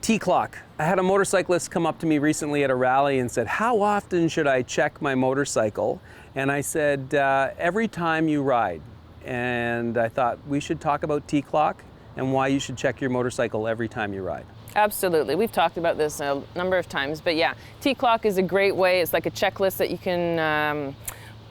T-clock. I had a motorcyclist come up to me recently at a rally and said, how often should I check my motorcycle? And I said, every time you ride. And I thought we should talk about T-clock and why you should check your motorcycle every time you ride. Absolutely. We've talked about this a number of times, but yeah, T-clock is a great way. It's like a checklist that you can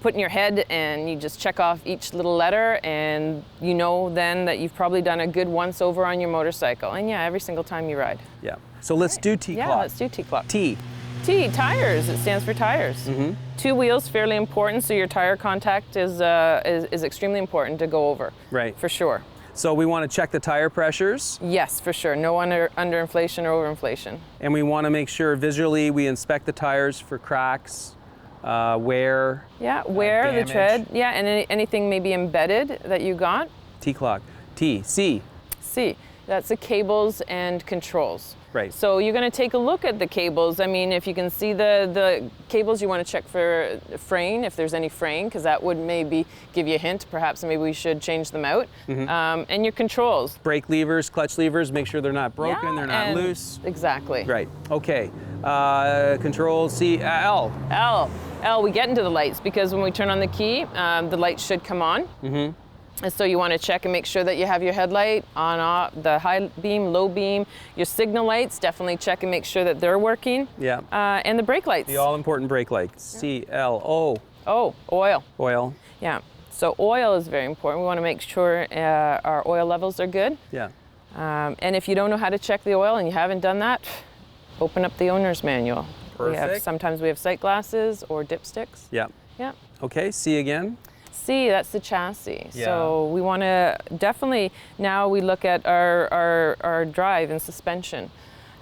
put in your head, and you just check off each little letter, and you know then that you've probably done a good once over on your motorcycle. And yeah, every single time you ride. Yeah. So let's do T-clock. Yeah, let's do T-clock. T. T, tires. It stands for tires. Two wheels, fairly important, so your tire contact is extremely important to go over. Right. For sure. So we want to check the tire pressures. Yes, for sure. No underinflation or overinflation. And we want to make sure visually we inspect the tires for cracks, wear. Yeah, wear, the tread. Yeah, and anything maybe embedded that you got. T-clock. T. C. C. That's the cables and controls. Right. So you're going to take a look at the cables. I mean, if you can see the cables, you want to check for fraying, if there's any fraying, because that would maybe give you a hint. Perhaps maybe we should change them out. And your controls. Brake levers, clutch levers, make sure they're not broken, they're not loose. Exactly. Right. Okay. Control C. L. L, we get into the lights, because when we turn on the key, the lights should come on. And so you want to check and make sure that you have your headlight on, off, the high beam, low beam, your signal lights, definitely check and make sure that they're working. Yeah. And the brake lights. The all-important brake lights. C, L, O. Oh, oil. Oil. Yeah. So oil is very important. We want to make sure our oil levels are good. Yeah. And if you don't know how to check the oil and you haven't done that, open up the owner's manual. Perfect. Sometimes we have sight glasses or dipsticks. Yeah. Yeah. Okay, C again. C, that's the chassis. Yeah. So we want to definitely, now we look at our drive and suspension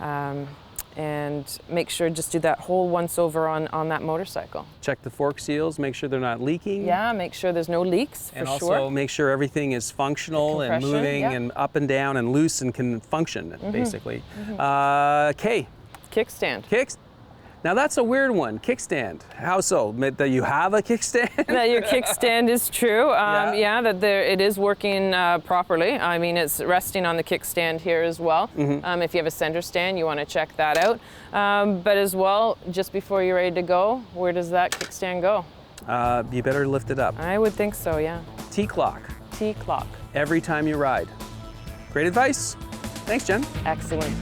and make sure just do that whole once over on that motorcycle. Check the fork seals, make sure they're not leaking. Yeah, make sure there's no leaks, for and sure. also make sure everything is functional and moving and up and down and loose and can function, basically. K. Kickstand. Now that's a weird one, kickstand. How so? That you have a kickstand? That your kickstand is true. That it is working properly. I mean, it's resting on the kickstand here as well. If you have a center stand, you want to check that out. But as well, just before you're ready to go, where does that kickstand go? You better lift it up. I would think so, yeah. T-clock. T-clock. Every time you ride. Great advice. Thanks, Jen. Excellent.